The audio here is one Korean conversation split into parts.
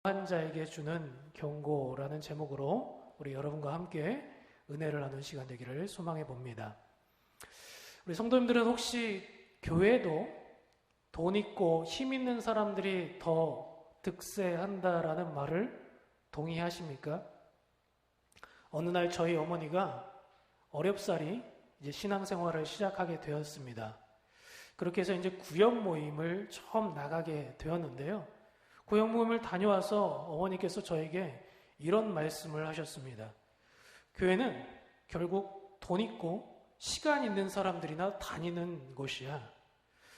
자에게 주는 경고라는 제목으로 우리 여러분과 함께 은혜를 나누는 시간 되기를 소망해 봅니다. 우리 성도님들은 혹시 교회도 돈 있고 힘 있는 사람들이 더 득세한다라는 말을 동의하십니까? 어느 날 저희 어머니가 어렵사리 이제 신앙생활을 시작하게 되었습니다. 그렇게 해서 이제 구역 모임을 처음 나가게 되었는데요. 구역 모임을 다녀와서 어머니께서 저에게 이런 말씀을 하셨습니다. 교회는 결국 돈 있고 시간 있는 사람들이나 다니는 곳이야.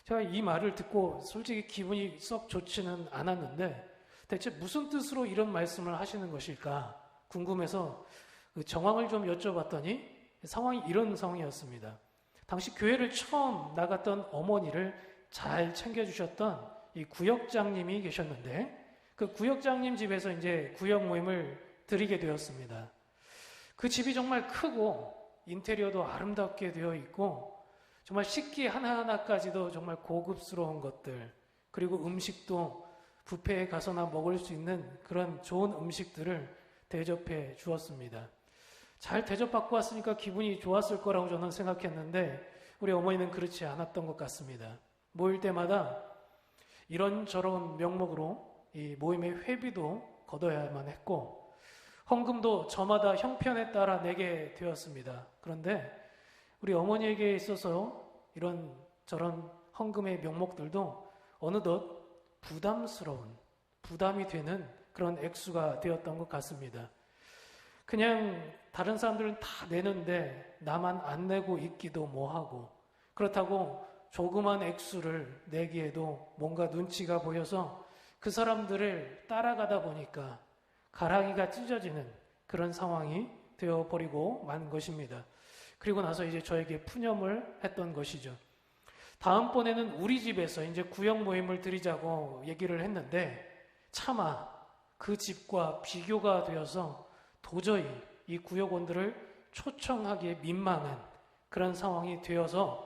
제가 이 말을 듣고 솔직히 기분이 썩 좋지는 않았는데 대체 무슨 뜻으로 이런 말씀을 하시는 것일까 궁금해서 그 정황을 좀 여쭤봤더니 상황이 이런 상황이었습니다. 당시 교회를 처음 나갔던 어머니를 잘 챙겨주셨던 이 구역장님이 계셨는데 그 구역장님 집에서 이제 구역 모임을 드리게 되었습니다. 그 집이 정말 크고 인테리어도 아름답게 되어 있고 정말 식기 하나하나까지도 정말 고급스러운 것들, 그리고 음식도 뷔페에 가서나 먹을 수 있는 그런 좋은 음식들을 대접해 주었습니다. 잘 대접받고 왔으니까 기분이 좋았을 거라고 저는 생각했는데 우리 어머니는 그렇지 않았던 것 같습니다. 모일 때마다 이런저런 명목으로 이 모임의 회비도 걷어야만 했고 헌금도 저마다 형편에 따라 내게 되었습니다. 그런데 우리 어머니에게 있어서 이런 저런 헌금의 명목들도 어느덧 부담이 되는 그런 액수가 되었던 것 같습니다. 그냥 다른 사람들은 다 내는데 나만 안 내고 있기도 뭐하고, 그렇다고 조그만 액수를 내기에도 뭔가 눈치가 보여서 그 사람들을 따라가다 보니까 가랑이가 찢어지는 그런 상황이 되어버리고 만 것입니다. 그리고 나서 이제 저에게 푸념을 했던 것이죠. 다음번에는 우리 집에서 이제 구역 모임을 드리자고 얘기를 했는데 차마 그 집과 비교가 되어서 도저히 이 구역원들을 초청하기에 민망한 그런 상황이 되어서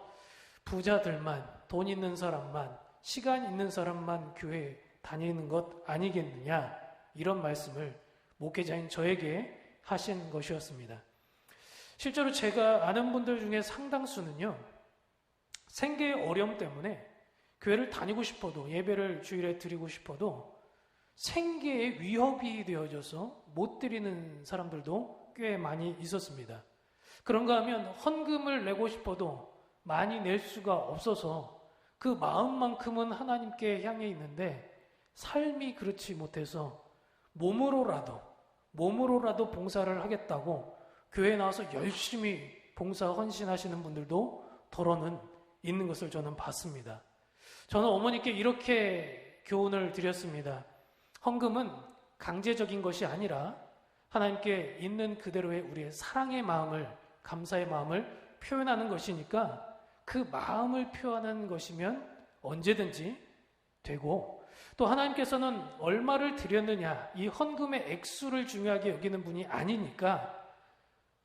부자들만, 돈 있는 사람만, 시간 있는 사람만 교회에 다니는 것 아니겠느냐, 이런 말씀을 목회자인 저에게 하신 것이었습니다. 실제로 제가 아는 분들 중에 상당수는요, 생계의 어려움 때문에 교회를 다니고 싶어도, 예배를 주일에 드리고 싶어도 생계의 위협이 되어져서 못 드리는 사람들도 꽤 많이 있었습니다. 그런가 하면 헌금을 내고 싶어도 많이 낼 수가 없어서 그 마음만큼은 하나님께 향해 있는데 삶이 그렇지 못해서 몸으로라도 봉사를 하겠다고 교회에 나와서 열심히 봉사 헌신하시는 분들도 더러는 있는 것을 저는 봤습니다. 저는 어머니께 이렇게 교훈을 드렸습니다. 헌금은 강제적인 것이 아니라 하나님께 있는 그대로의 우리의 사랑의 마음을, 감사의 마음을 표현하는 것이니까 그 마음을 표현하는 것이면 언제든지 되고, 또 하나님께서는 얼마를 드렸느냐, 이 헌금의 액수를 중요하게 여기는 분이 아니니까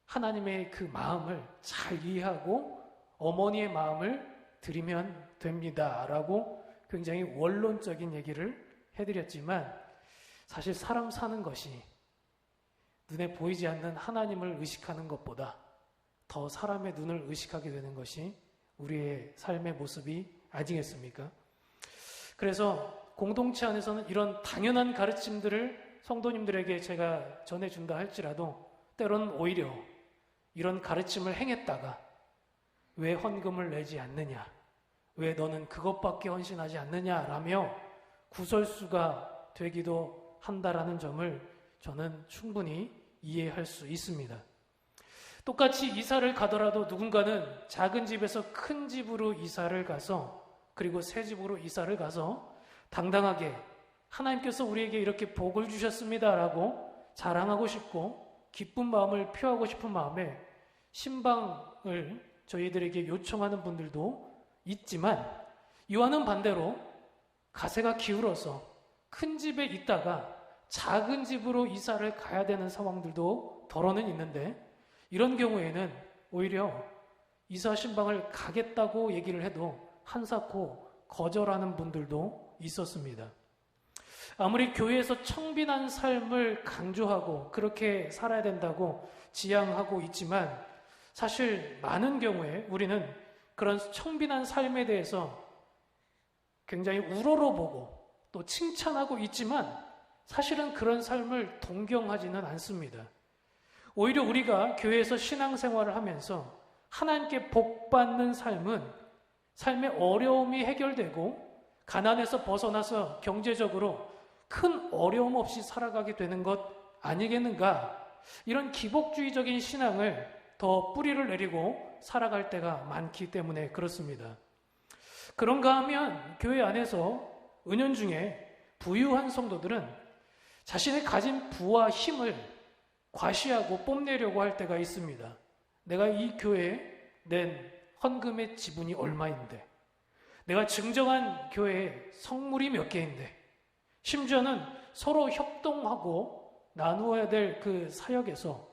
하나님의 그 마음을 잘 이해하고 어머니의 마음을 드리면 됩니다 라고 굉장히 원론적인 얘기를 해드렸지만, 사실 사람 사는 것이 눈에 보이지 않는 하나님을 의식하는 것보다 더 사람의 눈을 의식하게 되는 것이 우리의 삶의 모습이 아니겠습니까? 그래서 공동체 안에서는 이런 당연한 가르침들을 성도님들에게 제가 전해준다 할지라도 때로는 오히려 이런 가르침을 행했다가 왜 헌금을 내지 않느냐, 왜 너는 그것밖에 헌신하지 않느냐라며 구설수가 되기도 한다라는 점을 저는 충분히 이해할 수 있습니다. 똑같이 이사를 가더라도 누군가는 작은 집에서 큰 집으로 이사를 가서, 그리고 새 집으로 이사를 가서 당당하게 하나님께서 우리에게 이렇게 복을 주셨습니다라고 자랑하고 싶고 기쁜 마음을 표하고 싶은 마음에 신방을 저희들에게 요청하는 분들도 있지만, 이와는 반대로 가세가 기울어서 큰 집에 있다가 작은 집으로 이사를 가야 되는 상황들도 더러는 있는데, 이런 경우에는 오히려 이사 신방을 가겠다고 얘기를 해도 한사코 거절하는 분들도 있었습니다. 아무리 교회에서 청빈한 삶을 강조하고 그렇게 살아야 된다고 지향하고 있지만 사실 많은 경우에 우리는 그런 청빈한 삶에 대해서 굉장히 우러러보고 또 칭찬하고 있지만 사실은 그런 삶을 동경하지는 않습니다. 오히려 우리가 교회에서 신앙생활을 하면서 하나님께 복받는 삶은 삶의 어려움이 해결되고 가난에서 벗어나서 경제적으로 큰 어려움 없이 살아가게 되는 것 아니겠는가? 이런 기복주의적인 신앙을 더 뿌리를 내리고 살아갈 때가 많기 때문에 그렇습니다. 그런가 하면 교회 안에서 은연중에 부유한 성도들은 자신의 가진 부와 힘을 과시하고 뽐내려고 할 때가 있습니다. 내가 이 교회에 낸 헌금의 지분이 얼마인데, 내가 증정한 교회에 성물이 몇 개인데, 심지어는 서로 협동하고 나누어야 될 그 사역에서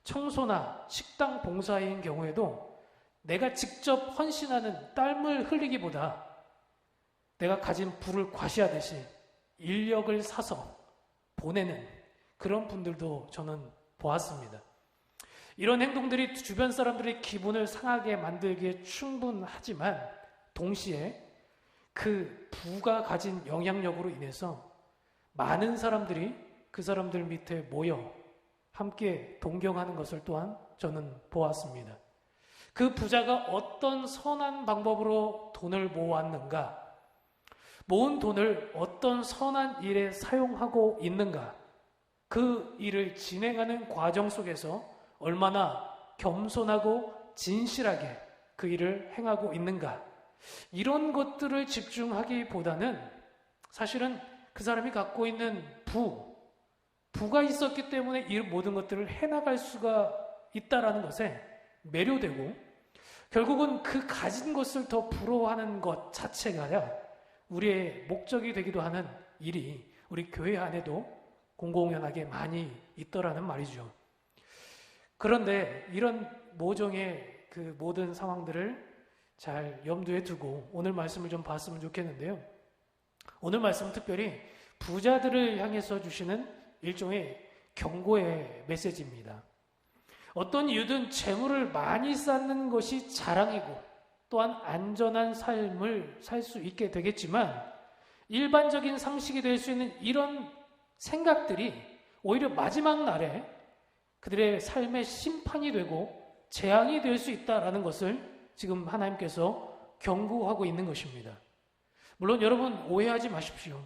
청소나 식당 봉사인 경우에도 내가 직접 헌신하는 땀을 흘리기보다 내가 가진 부를 과시하듯이 인력을 사서 보내는 그런 분들도 저는 보았습니다. 이런 행동들이 주변 사람들의 기분을 상하게 만들기에 충분하지만 동시에 그 부가 가진 영향력으로 인해서 많은 사람들이 그 사람들 밑에 모여 함께 동경하는 것을 또한 저는 보았습니다. 그 부자가 어떤 선한 방법으로 돈을 모았는가, 모은 돈을 어떤 선한 일에 사용하고 있는가, 그 일을 진행하는 과정 속에서 얼마나 겸손하고 진실하게 그 일을 행하고 있는가, 이런 것들을 집중하기보다는 사실은 그 사람이 갖고 있는 부가 있었기 때문에 이 모든 것들을 해나갈 수가 있다라는 것에 매료되고 결국은 그 가진 것을 더 부러워하는 것 자체가 우리의 목적이 되기도 하는 일이 우리 교회 안에도 공공연하게 많이 있더라는 말이죠. 그런데 이런 모종의 그 모든 상황들을 잘 염두에 두고 오늘 말씀을 좀 봤으면 좋겠는데요. 오늘 말씀은 특별히 부자들을 향해서 주시는 일종의 경고의 메시지입니다. 어떤 이유든 재물을 많이 쌓는 것이 자랑이고 또한 안전한 삶을 살 수 있게 되겠지만 일반적인 상식이 될 수 있는 이런 생각들이 오히려 마지막 날에 그들의 삶의 심판이 되고 재앙이 될 수 있다는 것을 지금 하나님께서 경고하고 있는 것입니다. 물론 여러분 오해하지 마십시오.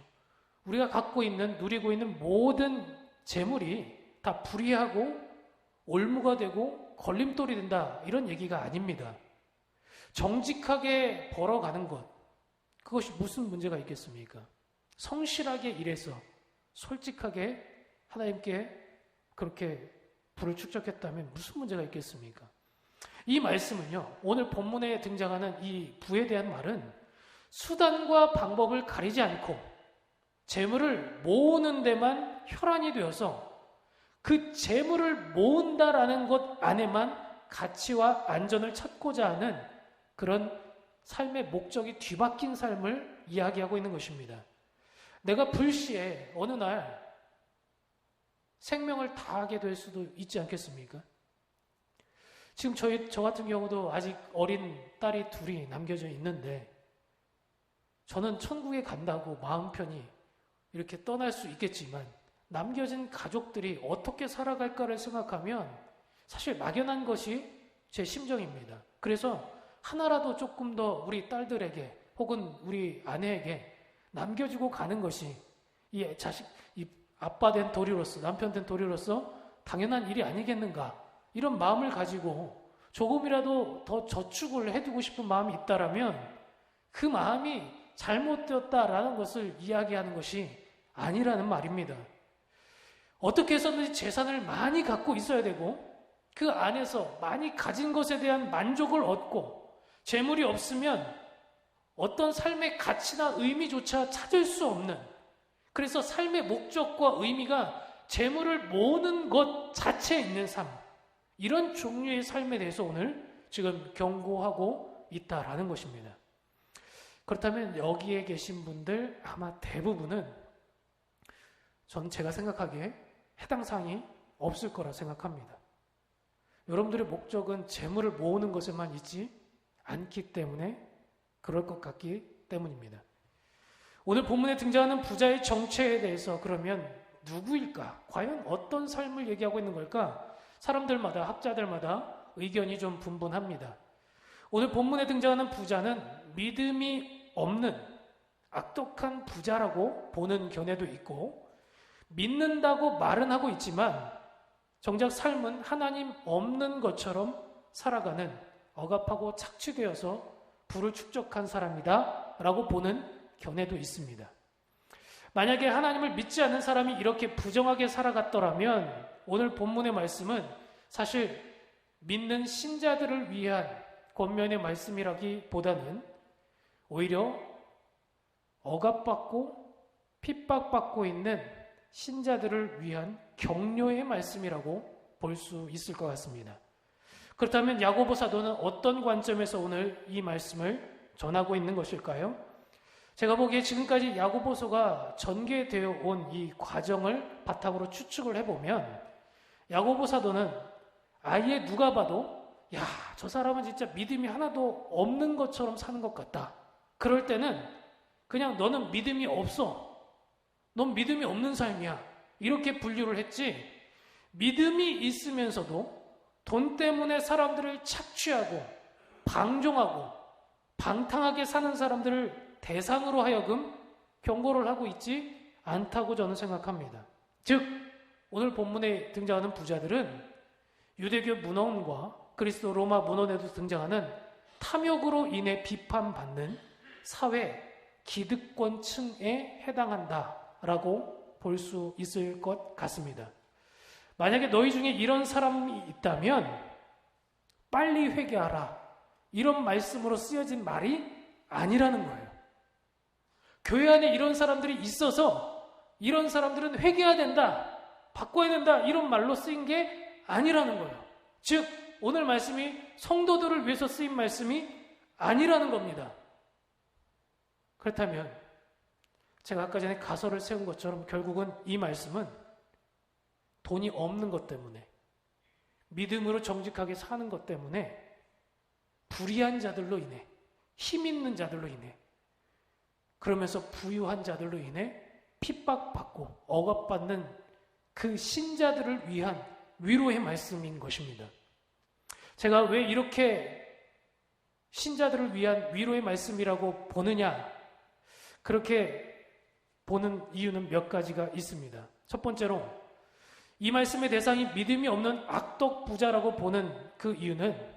우리가 갖고 있는, 누리고 있는 모든 재물이 다 불의하고 올무가 되고 걸림돌이 된다, 이런 얘기가 아닙니다. 정직하게 벌어가는 것, 그것이 무슨 문제가 있겠습니까? 성실하게 일해서 솔직하게 하나님께 그렇게 부를 축적했다면 무슨 문제가 있겠습니까? 이 말씀은요, 오늘 본문에 등장하는 이 부에 대한 말은 수단과 방법을 가리지 않고 재물을 모으는 데만 혈안이 되어서 그 재물을 모은다라는 것 안에만 가치와 안전을 찾고자 하는 그런 삶의 목적이 뒤바뀐 삶을 이야기하고 있는 것입니다. 내가 불시에 어느 날 생명을 다하게 될 수도 있지 않겠습니까? 지금 저 같은 경우도 아직 어린 딸이 둘이 남겨져 있는데 저는 천국에 간다고 마음 편히 이렇게 떠날 수 있겠지만 남겨진 가족들이 어떻게 살아갈까를 생각하면 사실 막연한 것이 제 심정입니다. 그래서 하나라도 조금 더 우리 딸들에게 혹은 우리 아내에게 남겨주고 가는 것이 이 아빠 된 도리로서, 남편 된 도리로서 당연한 일이 아니겠는가, 이런 마음을 가지고 조금이라도 더 저축을 해두고 싶은 마음이 있다라면 그 마음이 잘못되었다라는 것을 이야기하는 것이 아니라는 말입니다. 어떻게 해서든지 재산을 많이 갖고 있어야 되고 그 안에서 많이 가진 것에 대한 만족을 얻고 재물이 없으면 어떤 삶의 가치나 의미조차 찾을 수 없는, 그래서 삶의 목적과 의미가 재물을 모으는 것 자체에 있는 삶, 이런 종류의 삶에 대해서 오늘 지금 경고하고 있다라는 것입니다. 그렇다면 여기에 계신 분들 아마 대부분은 저는 제가 생각하기에 해당 사항이 없을 거라 생각합니다. 여러분들의 목적은 재물을 모으는 것에만 있지 않기 때문에 그럴 것 같기 때문입니다. 오늘 본문에 등장하는 부자의 정체에 대해서 그러면 누구일까? 과연 어떤 삶을 얘기하고 있는 걸까? 사람들마다, 학자들마다 의견이 좀 분분합니다. 오늘 본문에 등장하는 부자는 믿음이 없는 악독한 부자라고 보는 견해도 있고, 믿는다고 말은 하고 있지만 정작 삶은 하나님 없는 것처럼 살아가는 억압하고 착취되어서 부를 축적한 사람이다 라고 보는 견해도 있습니다. 만약에 하나님을 믿지 않는 사람이 이렇게 부정하게 살아갔더라면 오늘 본문의 말씀은 사실 믿는 신자들을 위한 권면의 말씀이라기보다는 오히려 억압받고 핍박받고 있는 신자들을 위한 격려의 말씀이라고 볼 수 있을 것 같습니다. 그렇다면 야고보 사도는 어떤 관점에서 오늘 이 말씀을 전하고 있는 것일까요? 제가 보기에 지금까지 야고보서가 전개되어 온 이 과정을 바탕으로 추측을 해보면 야고보 사도는 아예 누가 봐도 야, 저 사람은 진짜 믿음이 하나도 없는 것처럼 사는 것 같다. 그럴 때는 그냥 너는 믿음이 없어. 넌 믿음이 없는 삶이야. 이렇게 분류를 했지, 믿음이 있으면서도 돈 때문에 사람들을 착취하고 방종하고 방탕하게 사는 사람들을 대상으로 하여금 경고를 하고 있지 않다고 저는 생각합니다. 즉, 오늘 본문에 등장하는 부자들은 유대교 문헌과 그리스도 로마 문헌에도 등장하는 탐욕으로 인해 비판받는 사회 기득권층에 해당한다라고 볼 수 있을 것 같습니다. 만약에 너희 중에 이런 사람이 있다면 빨리 회개하라, 이런 말씀으로 쓰여진 말이 아니라는 거예요. 교회 안에 이런 사람들이 있어서 이런 사람들은 회개해야 된다, 바꿔야 된다, 이런 말로 쓰인 게 아니라는 거예요. 즉, 오늘 말씀이 성도들을 위해서 쓰인 말씀이 아니라는 겁니다. 그렇다면 제가 아까 전에 가설을 세운 것처럼 결국은 이 말씀은 돈이 없는 것 때문에, 믿음으로 정직하게 사는 것 때문에 불의한 자들로 인해, 힘 있는 자들로 인해, 그러면서 부유한 자들로 인해 핍박받고 억압받는 그 신자들을 위한 위로의 말씀인 것입니다. 제가 왜 이렇게 신자들을 위한 위로의 말씀이라고 보느냐, 그렇게 보는 이유는 몇 가지가 있습니다. 첫 번째로, 이 말씀의 대상이 믿음이 없는 악독 부자라고 보는 그 이유는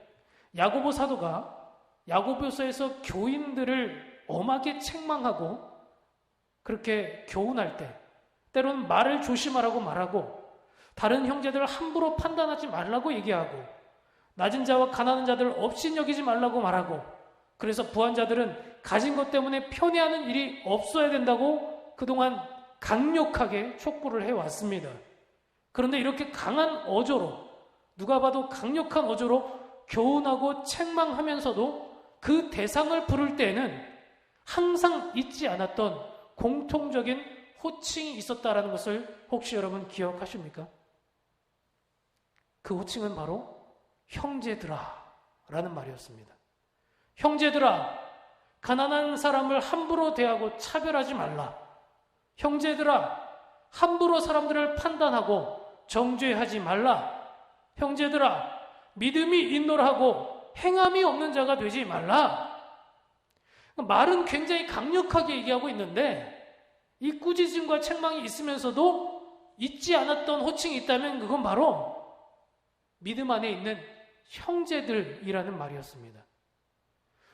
야고보 사도가 야고보서에서 교인들을 엄하게 책망하고 그렇게 교훈할 때 때로는 말을 조심하라고 말하고 다른 형제들을 함부로 판단하지 말라고 얘기하고 낮은 자와 가난한 자들을 업신여기지 말라고 말하고, 그래서 부한 자들은 가진 것 때문에 편애하는 일이 없어야 된다고 그동안 강력하게 촉구를 해왔습니다. 그런데 이렇게 강한 어조로, 누가 봐도 강력한 어조로 교훈하고 책망하면서도 그 대상을 부를 때에는 항상 잊지 않았던 공통적인 호칭이 있었다라는 것을 혹시 여러분 기억하십니까? 그 호칭은 바로 형제들아 라는 말이었습니다. 형제들아, 가난한 사람을 함부로 대하고 차별하지 말라. 형제들아, 함부로 사람들을 판단하고 정죄하지 말라. 형제들아, 믿음이 있노라하고 행함이 없는 자가 되지 말라. 말은 굉장히 강력하게 얘기하고 있는데 이 꾸짖음과 책망이 있으면서도 잊지 않았던 호칭이 있다면 그건 바로 믿음 안에 있는 형제들이라는 말이었습니다.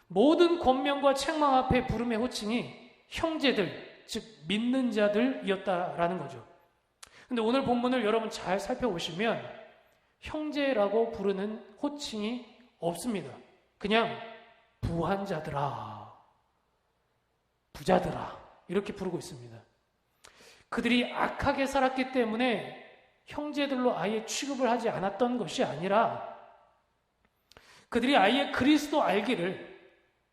모든 권면과 책망 앞에 부름의 호칭이 형제들, 즉 믿는 자들이었다라는 거죠. 근데 오늘 본문을 여러분 잘 살펴보시면 형제라고 부르는 호칭이 없습니다. 그냥 부한 자들아, 부자들아 이렇게 부르고 있습니다. 그들이 악하게 살았기 때문에 형제들로 아예 취급을 하지 않았던 것이 아니라 그들이 아예 그리스도 알기를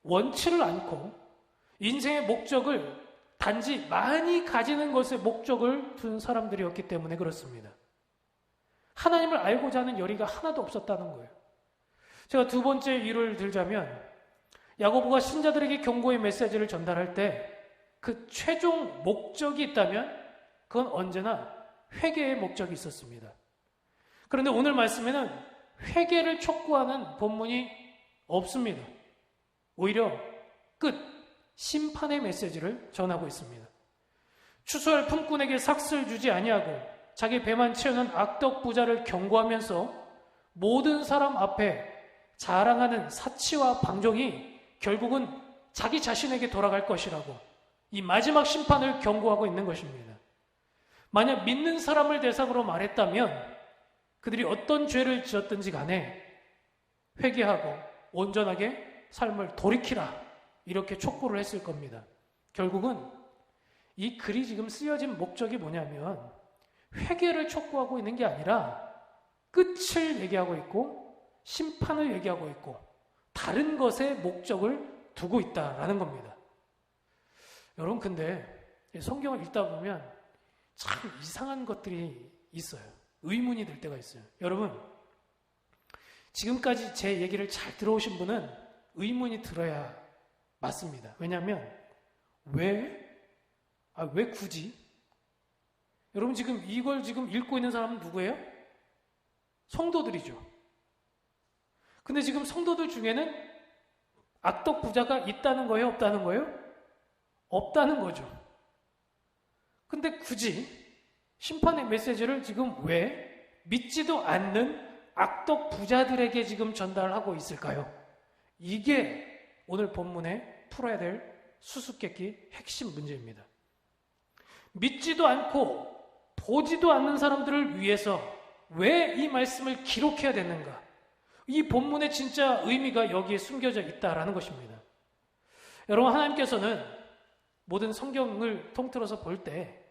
원치를 않고 인생의 목적을 단지 많이 가지는 것에 목적을 둔 사람들이었기 때문에 그렇습니다. 하나님을 알고자 하는 열의가 하나도 없었다는 거예요. 제가 두 번째 예를 들자면 야고보가 신자들에게 경고의 메시지를 전달할 때 그 최종 목적이 있다면 그건 언제나 회개의 목적이 있었습니다. 그런데 오늘 말씀에는 회개를 촉구하는 본문이 없습니다. 오히려 끝, 심판의 메시지를 전하고 있습니다. 추수할 품꾼에게 삭슬 주지 아니하고 자기 배만 채우는 악덕 부자를 경고하면서 모든 사람 앞에 자랑하는 사치와 방종이 결국은 자기 자신에게 돌아갈 것이라고 이 마지막 심판을 경고하고 있는 것입니다. 만약 믿는 사람을 대상으로 말했다면 그들이 어떤 죄를 지었든지 간에 회개하고 온전하게 삶을 돌이키라 이렇게 촉구를 했을 겁니다. 결국은 이 글이 지금 쓰여진 목적이 뭐냐면 회개를 촉구하고 있는 게 아니라 끝을 얘기하고 있고 심판을 얘기하고 있고 다른 것에 목적을 두고 있다라는 겁니다. 여러분 근데 성경을 읽다 보면 참 이상한 것들이 있어요. 의문이 들 때가 있어요. 여러분 지금까지 제 얘기를 잘 들어오신 분은 의문이 들어야 맞습니다. 왜냐하면 왜 굳이? 여러분 지금 이걸 지금 읽고 있는 사람은 누구예요? 성도들이죠. 근데 지금 성도들 중에는 악덕 부자가 있다는 거예요? 없다는 거예요? 없다는 거죠. 근데 굳이 심판의 메시지를 지금 왜 믿지도 않는 악덕 부자들에게 지금 전달하고 있을까요? 이게 오늘 본문에 풀어야 될 수수께끼 핵심 문제입니다. 믿지도 않고 보지도 않는 사람들을 위해서 왜 이 말씀을 기록해야 되는가? 이 본문의 진짜 의미가 여기에 숨겨져 있다라는 것입니다. 여러분 하나님께서는 모든 성경을 통틀어서 볼 때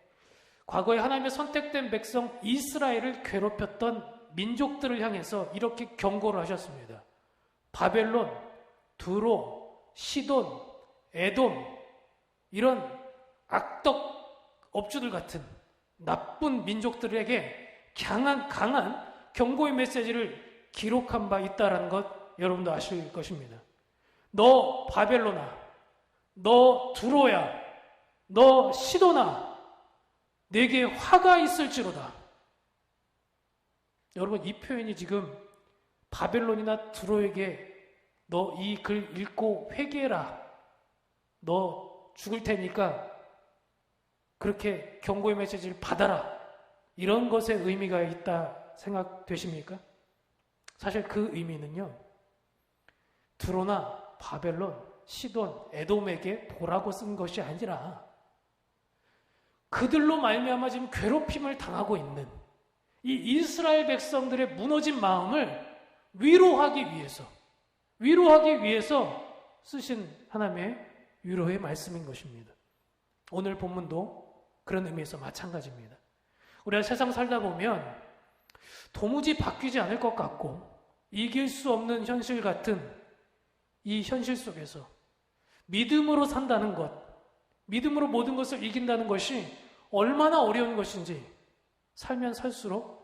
과거에 하나님의 선택된 백성 이스라엘을 괴롭혔던 민족들을 향해서 이렇게 경고를 하셨습니다. 바벨론, 두로, 시돈, 에돔 이런 악덕 업주들 같은 나쁜 민족들에게 강한 경고의 메시지를 기록한 바 있다는 것 여러분도 아실 것입니다. 너 바벨론아, 너 두로야, 너 시도나 내게 화가 있을지로다. 여러분 이 표현이 지금 바벨론이나 두로에게 너 이 글 읽고 회개해라. 너 죽을 테니까 그렇게 경고의 메시지를 받아라. 이런 것에 의미가 있다 생각되십니까? 사실 그 의미는요. 두로나 바벨론, 시돈, 에돔에게 보라고 쓴 것이 아니라 그들로 말미암아 지금 괴롭힘을 당하고 있는 이 이스라엘 백성들의 무너진 마음을 위로하기 위해서 쓰신 하나님의 위로의 말씀인 것입니다. 오늘 본문도 그런 의미에서 마찬가지입니다. 우리가 세상 살다 보면 도무지 바뀌지 않을 것 같고 이길 수 없는 현실 같은 이 현실 속에서 믿음으로 산다는 것, 믿음으로 모든 것을 이긴다는 것이 얼마나 어려운 것인지 살면 살수록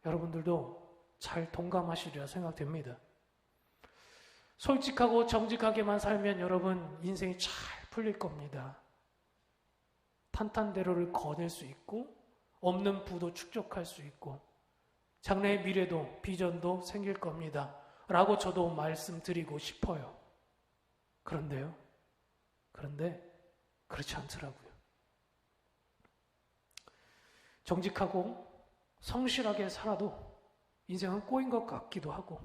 여러분들도 잘 동감하시리라 생각됩니다. 솔직하고 정직하게만 살면 여러분 인생이 잘 풀릴 겁니다. 탄탄대로를 거닐 수 있고 없는 부도 축적할 수 있고 장래의 미래도 비전도 생길 겁니다. 라고 저도 말씀드리고 싶어요. 그런데 그렇지 않더라고요. 정직하고 성실하게 살아도 인생은 꼬인 것 같기도 하고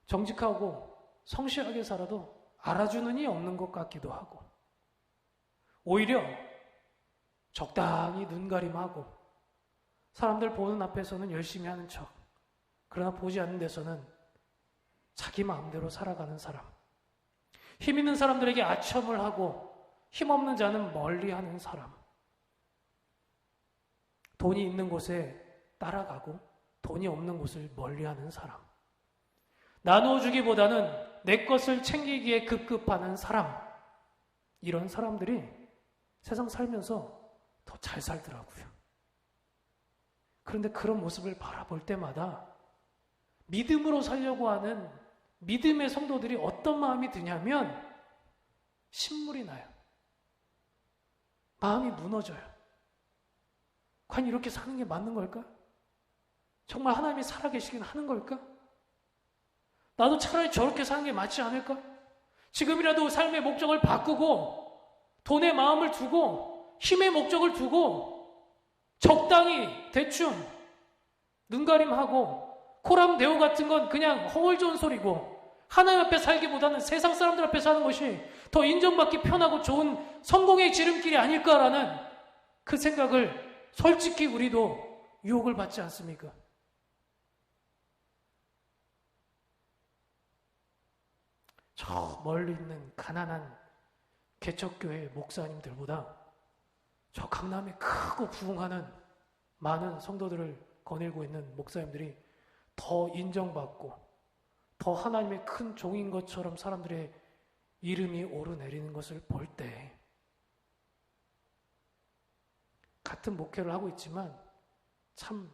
정직하고 성실하게 살아도 알아주는 이 없는 것 같기도 하고 오히려 적당히 눈가림하고 사람들 보는 앞에서는 열심히 하는 척 그러나 보지 않는 데서는 자기 마음대로 살아가는 사람 힘 있는 사람들에게 아첨을 하고 힘없는 자는 멀리하는 사람 돈이 있는 곳에 따라가고 돈이 없는 곳을 멀리하는 사람 나누어 주기보다는 내 것을 챙기기에 급급하는 사람 이런 사람들이 세상 살면서 더 잘 살더라고요. 그런데 그런 모습을 바라볼 때마다 믿음으로 살려고 하는 믿음의 성도들이 어떤 마음이 드냐면 신물이 나요. 마음이 무너져요. 과연 이렇게 사는 게 맞는 걸까? 정말 하나님이 살아계시긴 하는 걸까? 나도 차라리 저렇게 사는 게 맞지 않을까? 지금이라도 삶의 목적을 바꾸고 돈에 마음을 두고 힘의 목적을 두고 적당히 대충 눈가림하고 코람데오 같은 건 그냥 허울 좋은 소리고 하나님 앞에 살기보다는 세상 사람들 앞에 사는 것이 더 인정받기 편하고 좋은 성공의 지름길이 아닐까라는 그 생각을 솔직히 우리도 유혹을 받지 않습니까? 저 멀리 있는 가난한 개척교회 목사님들보다 저 강남에 크고 부흥하는 많은 성도들을 거닐고 있는 목사님들이 더 인정받고 더 하나님의 큰 종인 것처럼 사람들의 이름이 오르내리는 것을 볼 때 같은 목회를 하고 있지만 참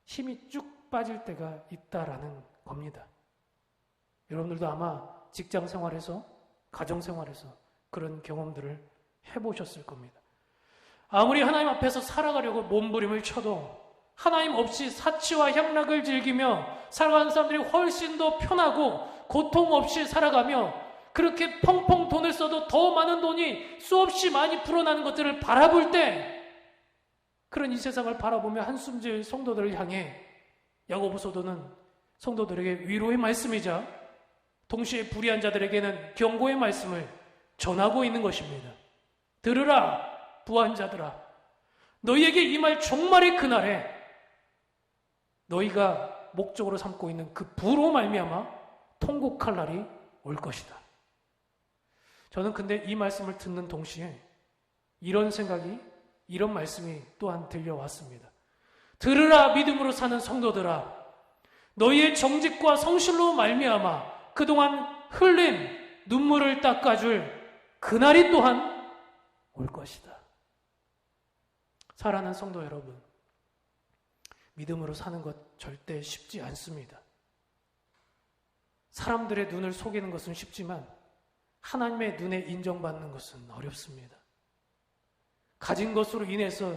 힘이 쭉 빠질 때가 있다라는 겁니다. 여러분들도 아마 직장 생활에서 가정 생활에서 그런 경험들을 해보셨을 겁니다. 아무리 하나님 앞에서 살아가려고 몸부림을 쳐도 하나님 없이 사치와 향락을 즐기며 살아가는 사람들이 훨씬 더 편하고 고통 없이 살아가며 그렇게 펑펑 돈을 써도 더 많은 돈이 수없이 많이 불어나는 것들을 바라볼 때 그런 이 세상을 바라보며 한숨 지을 성도들을 향해 야고보서도는 성도들에게 위로의 말씀이자 동시에 불의한 자들에게는 경고의 말씀을 전하고 있는 것입니다. 들으라 부한 자들아, 너희에게 임할 종말의 그날에 너희가 목적으로 삼고 있는 그 부로 말미암아 통곡할 날이 올 것이다. 저는 근데 이 말씀을 듣는 동시에 이런 생각이, 이런 말씀이 또한 들려왔습니다. 들으라 믿음으로 사는 성도들아, 너희의 정직과 성실로 말미암아 그동안 흘린 눈물을 닦아줄 그날이 또한 올 것이다. 사랑하는 성도 여러분, 믿음으로 사는 것 절대 쉽지 않습니다. 사람들의 눈을 속이는 것은 쉽지만 하나님의 눈에 인정받는 것은 어렵습니다. 가진 것으로 인해서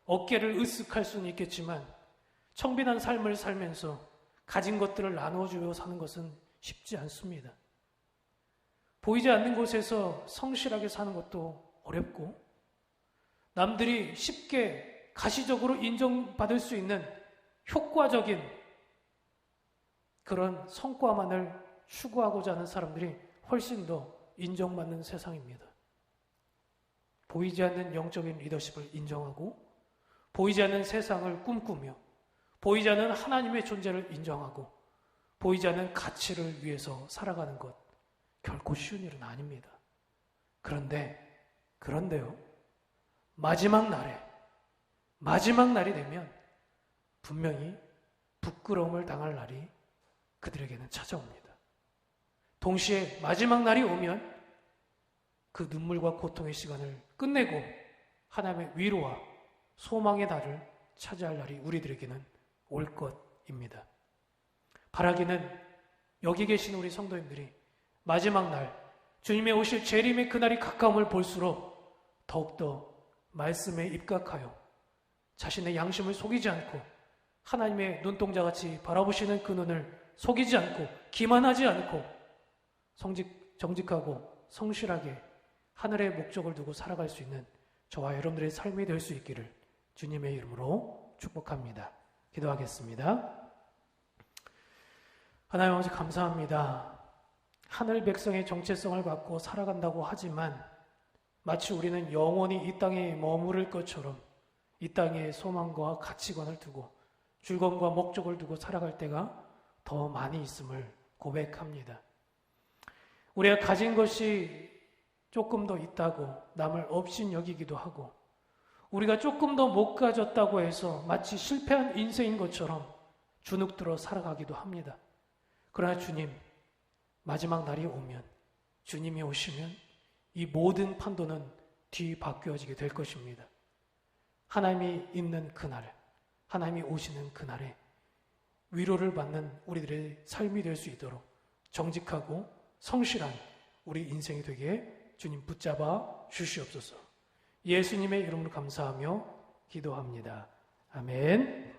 어깨를 으쓱할 수는 있겠지만 청빈한 삶을 살면서 가진 것들을 나누어주며 사는 것은 쉽지 않습니다. 보이지 않는 곳에서 성실하게 사는 것도 어렵고 남들이 쉽게 가시적으로 인정받을 수 있는 효과적인 그런 성과만을 추구하고자 하는 사람들이 훨씬 더 인정받는 세상입니다. 보이지 않는 영적인 리더십을 인정하고 보이지 않는 세상을 꿈꾸며 보이지 않는 하나님의 존재를 인정하고 보이지 않는 가치를 위해서 살아가는 것 결코 쉬운 일은 아닙니다. 그런데요, 마지막 날이 되면 분명히 부끄러움을 당할 날이 그들에게는 찾아옵니다. 동시에 마지막 날이 오면 그 눈물과 고통의 시간을 끝내고 하나님의 위로와 소망의 날을 차지할 날이 우리들에게는 올 것입니다. 바라기는 여기 계신 우리 성도님들이 마지막 날 주님의 오실 재림의 그날이 가까움을 볼수록 더욱더 말씀에 입각하여 자신의 양심을 속이지 않고 하나님의 눈동자같이 바라보시는 그 눈을 속이지 않고 기만하지 않고 정직하고 성실하게 하늘의 목적을 두고 살아갈 수 있는 저와 여러분들의 삶이 될 수 있기를 주님의 이름으로 축복합니다. 기도하겠습니다. 하나님 아버지 감사합니다. 하늘 백성의 정체성을 갖고 살아간다고 하지만 마치 우리는 영원히 이 땅에 머무를 것처럼 이 땅에 소망과 가치관을 두고 즐거움과 목적을 두고 살아갈 때가 더 많이 있음을 고백합니다. 우리가 가진 것이 조금 더 있다고 남을 업신 여기기도 하고 우리가 조금 더 못 가졌다고 해서 마치 실패한 인생인 것처럼 주눅들어 살아가기도 합니다. 그러나 주님, 마지막 날이 오면 주님이 오시면 이 모든 판도는 뒤바뀌어지게 될 것입니다. 하나님이 있는 그날, 하나님이 오시는 그날에 위로를 받는 우리들의 삶이 될 수 있도록 정직하고 성실한 우리 인생이 되게 주님 붙잡아 주시옵소서. 예수님의 이름으로 감사하며 기도합니다. 아멘.